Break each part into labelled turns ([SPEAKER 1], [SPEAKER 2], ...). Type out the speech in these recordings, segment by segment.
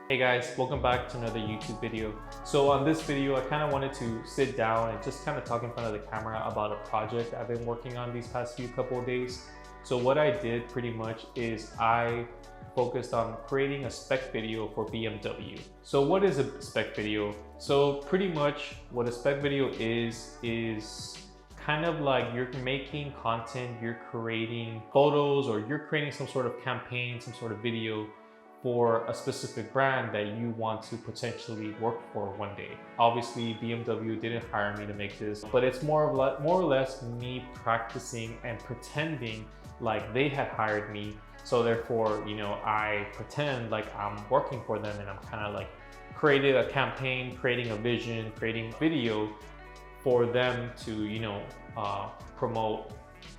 [SPEAKER 1] Hey guys, welcome back to another YouTube video. So on this video, I kind of wanted to sit down and just kind of talk in front of the camera about a project I've been working on these past couple of days. So what I did pretty much is I focused on creating a spec video for BMW. So what is a spec video? So pretty much what a spec video is kind of like you're making content, you're creating photos, or you're creating some sort of campaign, some sort of video for a specific brand that you want to potentially work for one day. Obviously, BMW didn't hire me to make this, but it's more or less me practicing and pretending like they had hired me. So therefore, I pretend like I'm working for them, and I'm kind of like creating a campaign, creating a vision, creating a video for them to, promote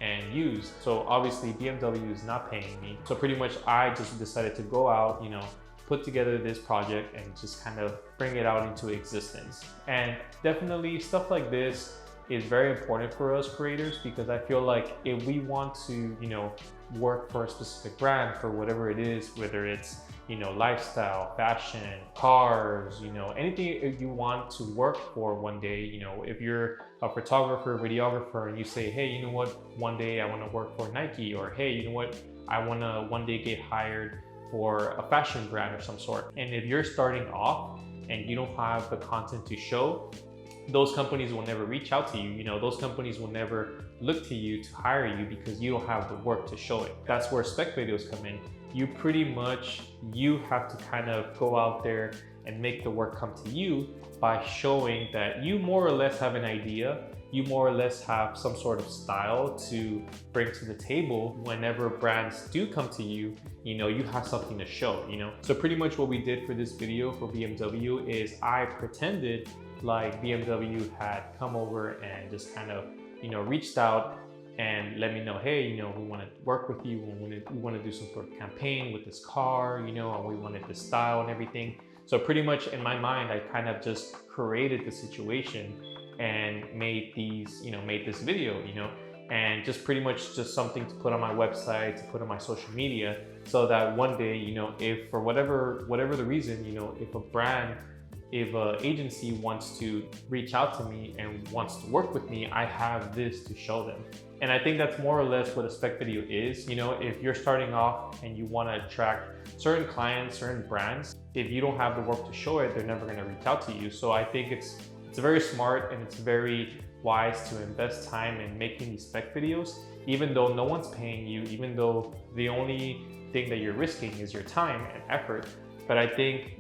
[SPEAKER 1] and use. So obviously BMW is not paying me. So pretty much I just decided to go out, put together this project and just kind of bring it out into existence. And definitely stuff like this is very important for us creators, because I feel like if we want to, work for a specific brand for whatever it is, whether it's, lifestyle, fashion, cars, anything you want to work for one day, if you're a photographer, videographer, and you say, hey, you know what, one day I want to work for Nike, or hey, you know what, I want to one day get hired for a fashion brand of some sort. And if you're starting off and you don't have the content to show, those companies will never reach out to you. Those companies will never look to you to hire you because you don't have the work to show it. That's where spec videos come in. You have to kind of go out there and make the work come to you by showing that you more or less have an idea, you more or less have some sort of style to bring to the table. Whenever brands do come to you, you have something to show, So pretty much what we did for this video for BMW is I pretended like BMW had come over and just kind of, reached out and let me know, hey, we want to work with you, we want to do some sort of campaign with this car, and we wanted this style and everything. So pretty much in my mind, I kind of just created the situation and made this video, and just pretty much just something to put on my website, to put on my social media, so that one day, if for whatever the reason, if an agency wants to reach out to me and wants to work with me, I have this to show them. And I think that's more or less what a spec video is. If you're starting off and you want to attract certain clients, certain brands, if you don't have the work to show it, they're never going to reach out to you. So I think it's very smart and it's very wise to invest time in making these spec videos, even though no one's paying you, even though the only thing that you're risking is your time and effort. But I think,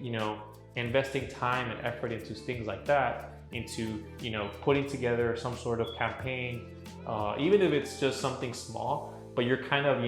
[SPEAKER 1] investing time and effort into things like that, into putting together some sort of campaign, even if it's just something small, but you're kind of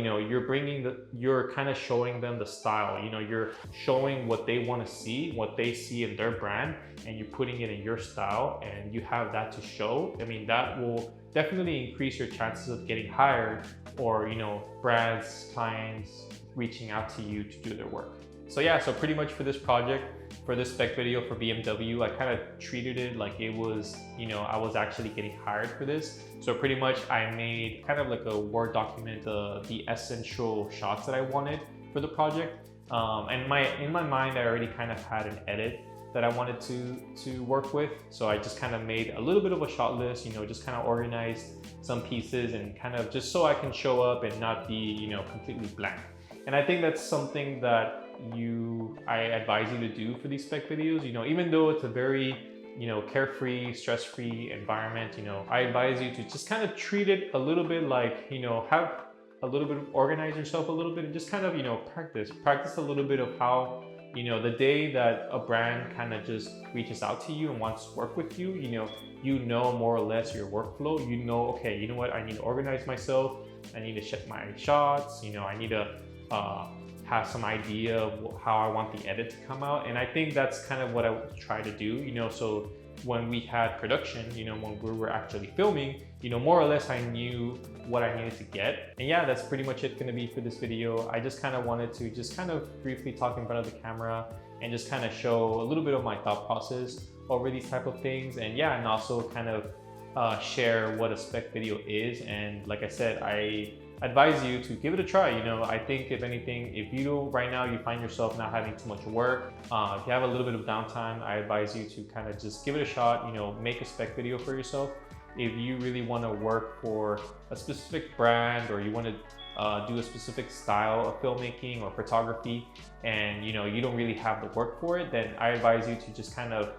[SPEAKER 1] you're kind of showing them the style, you're showing what they want to see, what they see in their brand, and you're putting it in your style, and you have that to show. I mean, that will definitely increase your chances of getting hired, or brands, clients reaching out to you to do their work. So yeah, so pretty much for this project, for this spec video for BMW, I kind of treated it like it was, I was actually getting hired for this. So pretty much I made kind of like a Word document, the essential shots that I wanted for the project. And in my mind, I already kind of had an edit that I wanted to work with. So I just kind of made a little bit of a shot list, just kind of organized some pieces, and kind of just so I can show up and not be, completely blank. And I think that's something that I advise you to do for these spec videos. Even though it's a very, carefree, stress-free environment, I advise you to just kind of treat it a little bit like, have a little bit of organize yourself a little bit, and just kind of, practice a little bit of how, the day that a brand kind of just reaches out to you and wants to work with you, more or less your workflow, okay, you know what, I need to organize myself, I need to check my shots, I need to have some idea of how I want the edit to come out. And I think that's kind of what I try to do, so when we had production, when we were actually filming, more or less I knew what I needed to get. And yeah, that's pretty much it going to be for this video. I just kind of wanted to just kind of briefly talk in front of the camera and just kind of show a little bit of my thought process over these type of things. And yeah, and also kind of share what a spec video is. And like I said, I advise you to give it a try. You know, I think if anything, if you right now you find yourself not having too much work, if you have a little bit of downtime, I advise you to kind of just give it a shot. You know, make a spec video for yourself. If you really want to work for a specific brand, or you want to do a specific style of filmmaking or photography, and you know you don't really have the work for it, then I advise you to just kind of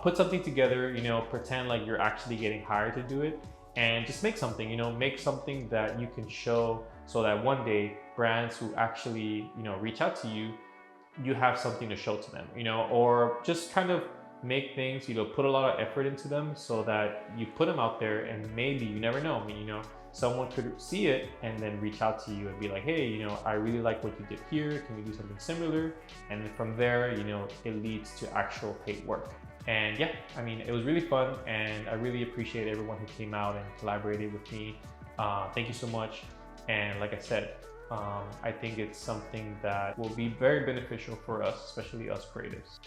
[SPEAKER 1] put something together. You know, pretend like you're actually getting hired to do it, and just make something. You know, make something that you can show, so that one day brands who actually, you know, reach out to you, you have something to show to them. You know, or just kind of make things, you know, put a lot of effort into them, so that you put them out there, and maybe, you never know, I mean, you know, someone could see it and then reach out to you and be like, hey, you know, I really like what you did here, can we do something similar? And then from there, you know, it leads to actual paid work. And yeah, I mean, it was really fun, and I really appreciate everyone who came out and collaborated with me. Thank you so much. And like I said, I think it's something that will be very beneficial for us, especially us creatives.